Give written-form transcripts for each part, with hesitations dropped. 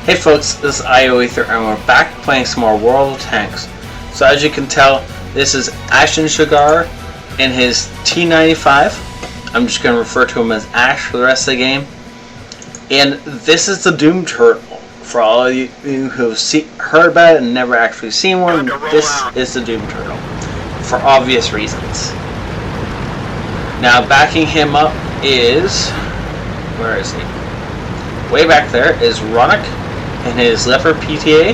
Hey folks, this is thier, and we're back playing some more World of Tanks. So as you can tell, this is Ashen in his T-95. I'm just going to refer to him as Ash for the rest of the game. And this is the Doom Turtle. For all of you who've heard about it and never actually seen one, this is the Doom Turtle. For obvious reasons. Now backing him up is... where is he? Way back there is Ronnok and his Leopard PT A,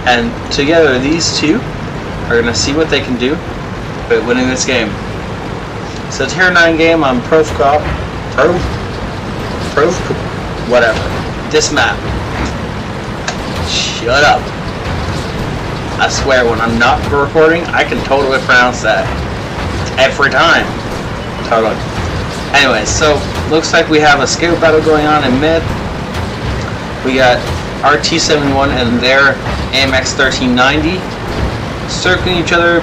and together these two are going to see what they can do by winning this game. It's a tier 9 game on whatever. This map. Shut up. I swear when I'm not recording, I can totally pronounce that. Every time. Totally. Anyway, so looks like we have a scout battle going on in mid. We got our T-71 and their AMX 1390 circling each other,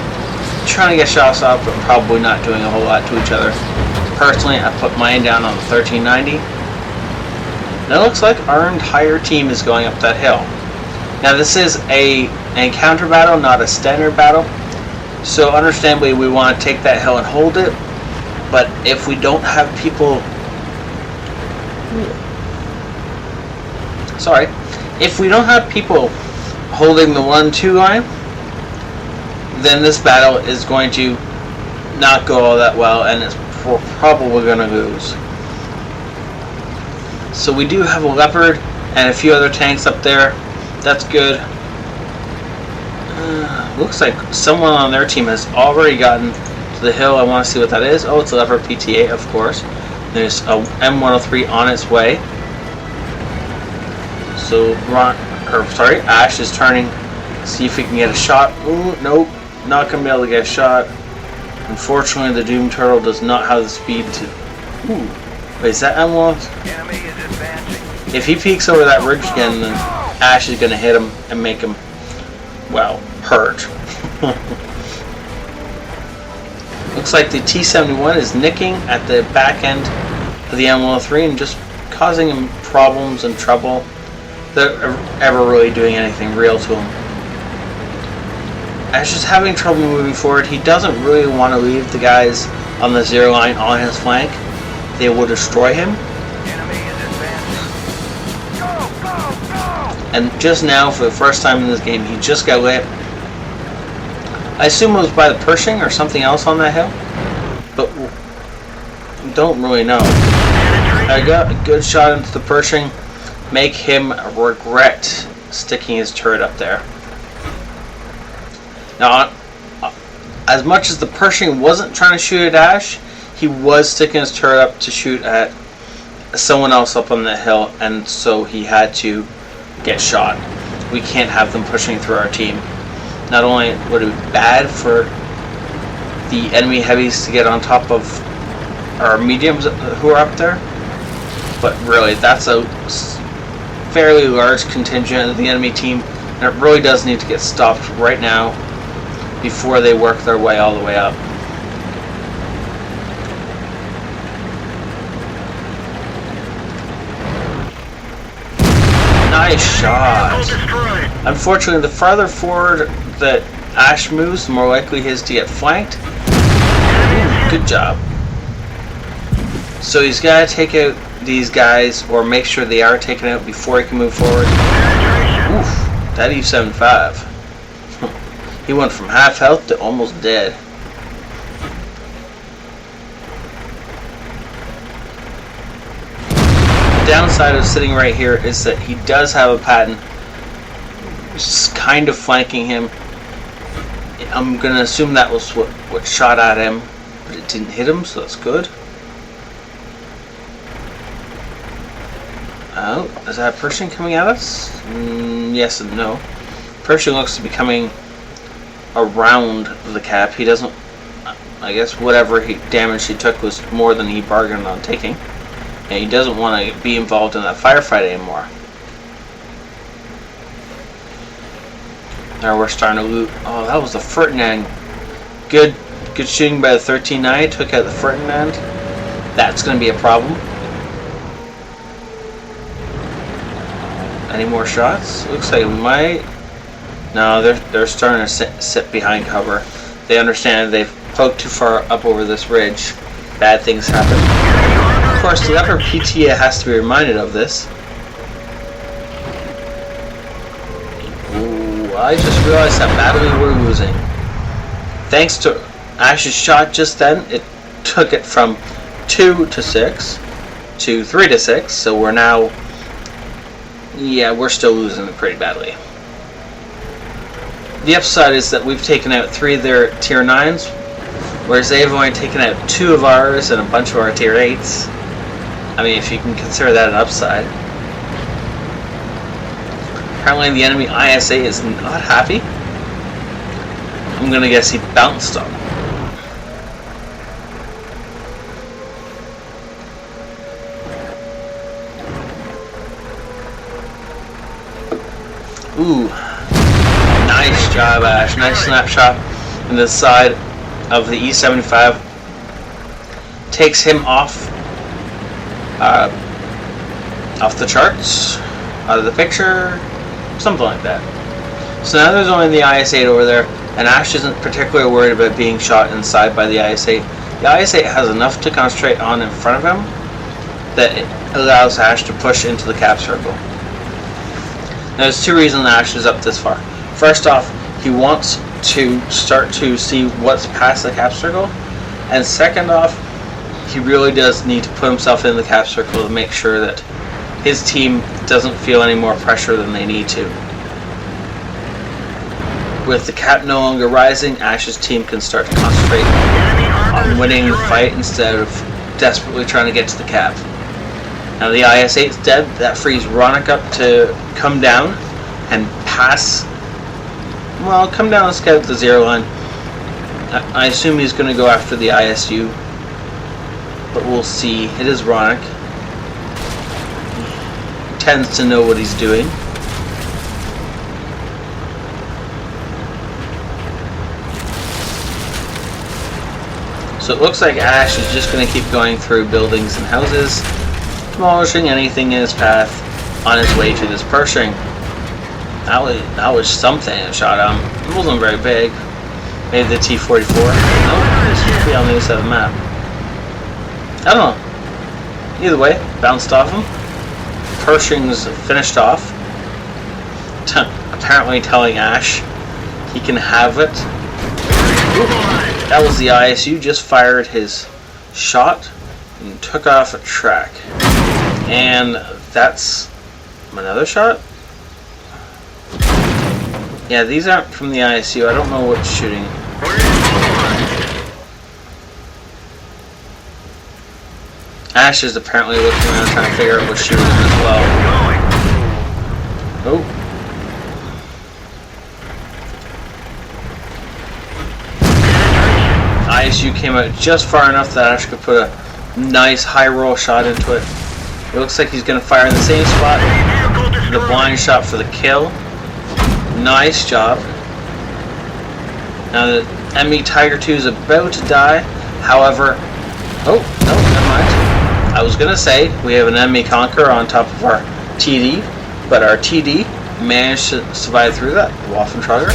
trying to get shots off, but probably not doing a whole lot to each other. Personally, I put mine down on the 1390. Now it looks like our entire team is going up that hill. Now this is an encounter battle, not a standard battle. So understandably we want to take that hill and hold it. But if we don't have people... If we don't have people holding the 1-2 line, then this battle is going to not go all that well, and it's probably going to lose. So we do have a Leopard and a few other tanks up there. That's good. Looks like someone on their team has already gotten to the hill. I want to see what that is. Oh, it's a Leopard PT A, of course. There's a M103 on its way. So Ash is turning, see if he can get a shot. Ooh, nope, not gonna be able to get a shot. Unfortunately, the Doom Turtle does not have the speed to. Ooh, wait, is that M1? If he peeks over that ridge again, then Ash is gonna hit him and make him, well, hurt. Looks like the T-71 is nicking at the back end of the M103 and just causing him problems and trouble. Ever really doing anything real to him. Ash is having trouble moving forward. He doesn't really want to leave the guys on the 0 line on his flank. They will destroy him. And just now, for the first time in this game, he just got lit. I assume it was by the Pershing or something else on that hill, but don't really know. I got a good shot into the Pershing. Make him regret sticking his turret up there. Now, as much as the Pershing wasn't trying to shoot at Ash, he was sticking his turret up to shoot at someone else up on the hill, and so he had to get shot. We can't have them pushing through our team. Not only would it be bad for the enemy heavies to get on top of our mediums who are up there, but really that's a fairly large contingent of the enemy team, and it really does need to get stopped right now before they work their way all the way up. Nice shot. Unfortunately, the farther forward that Ash moves, the more likely he is to get flanked. Ooh, good job. So he's got to take out these guys, or make sure they are taken out before he can move forward. Oof, that E75. He went from half health to almost dead. The downside of sitting right here is that he does have a Patton. It's kind of flanking him. I'm going to assume that was what shot at him, but it didn't hit him, so that's good. Oh, is that Pershing coming at us? Yes and no. Pershing looks to be coming around the cap. He doesn't... I guess whatever damage he took was more than he bargained on taking. And he doesn't want to be involved in that firefight anymore. Now we're starting to loot. Oh, that was the Ferdinand. Good shooting by the 13-9. Took out the Ferdinand. That's going to be a problem. Any more shots? Looks like it might. No, they're starting to sit behind cover. They understand they've poked too far up over this ridge. Bad things happen. Of course, the Leopard PT A has to be reminded of this. Ooh, I just realized how badly we're losing. Thanks to Ash's shot just then, it took it from 2 to 6 to 3 to 6. So we're now, yeah, we're still losing it pretty badly. The upside is that we've taken out 3 of their tier 9s, whereas they've only taken out 2 of ours and a bunch of our tier 8s. I mean, if you can consider that an upside. Apparently the enemy ISA is not happy. I'm gonna guess he bounced on. Ooh. Nice job, Ash. Nice snapshot in the side of the E75. Takes him off the charts, out of the picture, something like that. So now there's only the IS-8 over there, and Ash isn't particularly worried about being shot inside by the IS-8. The IS-8 has enough to concentrate on in front of him that it allows Ash to push into the cap circle. Now there's 2 reasons Ash is up this far. First off, he wants to start to see what's past the cap circle, and second off, he really does need to put himself in the cap circle to make sure that his team doesn't feel any more pressure than they need to. With the cap no longer rising, Ash's team can start to concentrate on winning the fight instead of desperately trying to get to the cap. Now the IS-8 is dead. That frees Ronnok up to come down and pass. Well, come down and scout the 0 line. I assume he's going to go after the ISU, but we'll see. It is Ronnok. He tends to know what he's doing. So it looks like Ash is just going to keep going through buildings and houses, demolishing anything in his path on his way to this Pershing. That was something I shot him. It wasn't very big. Maybe the T-94. No, this should be on the other side of the map. I don't know. Either way, bounced off him. Pershing's finished off. Apparently telling Ash he can have it. Ooh. That was the ISU, just fired his shot and took off a track. And that's another shot? Yeah, these aren't from the ISU. I don't know what's shooting. Ash is apparently looking around trying to figure out what's shooting as well. Oh. ISU came out just far enough that Ash could put a nice high roll shot into it. It looks like he's going to fire in the same spot. The blind shot for the kill. Nice job. Now the enemy Tiger 2 is about to die. However, oh, no, never mind. I was going to say we have an enemy Conqueror on top of our TD, but our TD managed to survive through that. Waffentrager.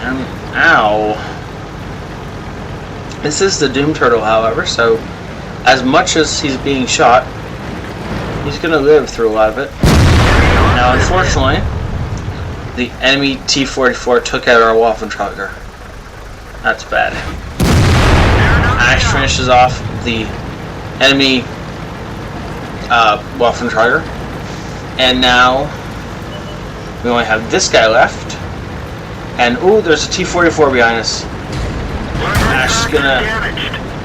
And ow. This is the Doom Turtle, however, so as much as he's being shot, he's going to live through a lot of it. Now, unfortunately, the enemy T-44 took out our Waffentrager. That's bad. Ash finishes off the enemy Waffentrager, and now we only have this guy left. And ooh, there's a T-44 behind us. Ash is gonna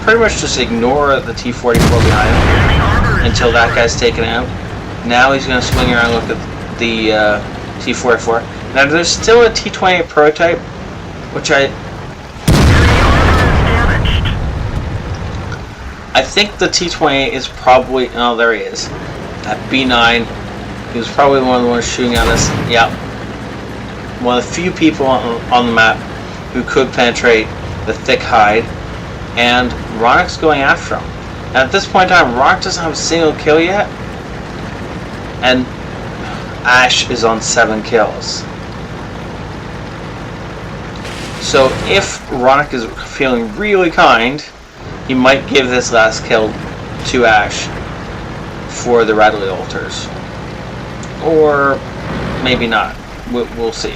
pretty much just ignore the T-44 behind him until that guy's taken out. Now he's gonna swing around and look at the T-44. Now there's still a T-28 prototype, which I think the T-28 is probably, oh there he is, at B9. He was probably one of the ones shooting at us. Yeah, one of the few people on the map who could penetrate the thick hide, and Ronnok's going after him. And at this point in time, Ronnok doesn't have a single kill yet, and Ash is on 7 kills. So if Ronnok is feeling really kind, he might give this last kill to Ash for the Rattly Altars. Or maybe not. We'll see.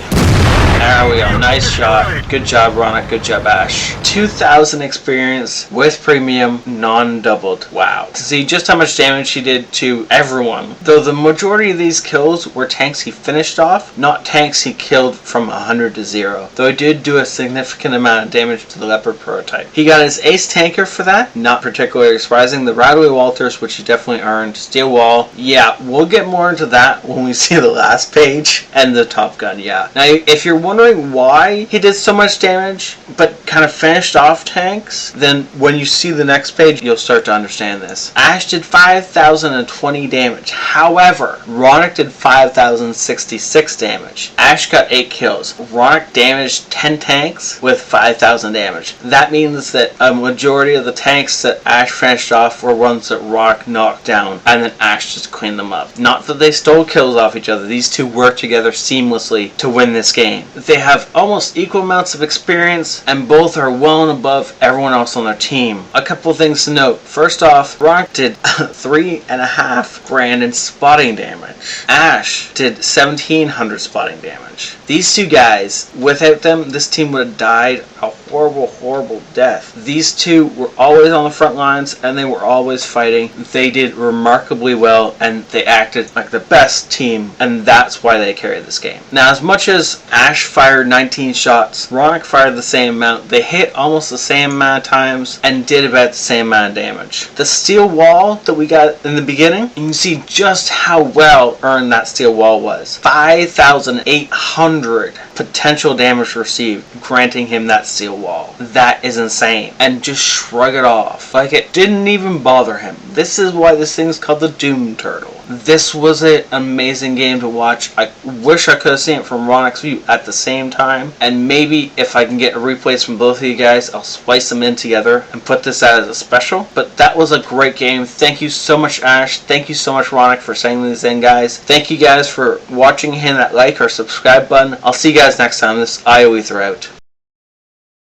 There we go. Nice shot. Good job, Ronnok. Good job, Ash. 2,000 experience with premium, non-doubled. Wow. To see just how much damage he did to everyone. Though the majority of these kills were tanks he finished off, not tanks he killed from 100 to 0. Though he did do a significant amount of damage to the Leopard prototype. He got his ace tanker for that. Not particularly surprising. The Rattly Walters, which he definitely earned. Steel wall. Yeah, we'll get more into that when we see the last page. And the Top Gun, yeah. Now, if you're wondering why he did so much damage but kind of finished off tanks, then when you see the next page you'll start to understand this. Ash did 5,020 damage. However, Ronnok did 5,066 damage. Ash got 8 kills. Ronnok damaged 10 tanks with 5,000 damage. That means that a majority of the tanks that Ash finished off were ones that Ronnok knocked down, and then Ash just cleaned them up. Not that they stole kills off each other. These two worked together seamlessly to win this game. They have almost equal amounts of experience, and both are well and above everyone else on their team. A couple of things to note. First off, Ronnok did 3.5 grand in spotting damage. Ash did 1,700 spotting damage. These two guys, without them, this team would have died a horrible, horrible death. These two were always on the front lines, and they were always fighting. They did remarkably well, and they acted like the best team, and that's why they carried this game. Now, as much as Ash fired 19 shots, Ronnok fired the same amount. They hit almost the same amount of times, and did about the same amount of damage. The steel wall that we got in the beginning, you can see just how well earned that steel wall was. 5,800 potential damage received, granting him that steel wall. That is insane. And just shrug it off. Like it didn't even bother him. This is why this thing's called the Doom Turtle. This was an amazing game to watch. I wish I could have seen it from Ronnok's view at the same time. And maybe if I can get replays from both of you guys, I'll splice them in together and put this out as a special. But that was a great game. Thank you so much, Ash. Thank you so much, Ronnok, for sending these in, guys. Thank you guys for watching. Hit that like or subscribe button. I'll see you guys next time. This is Ether out.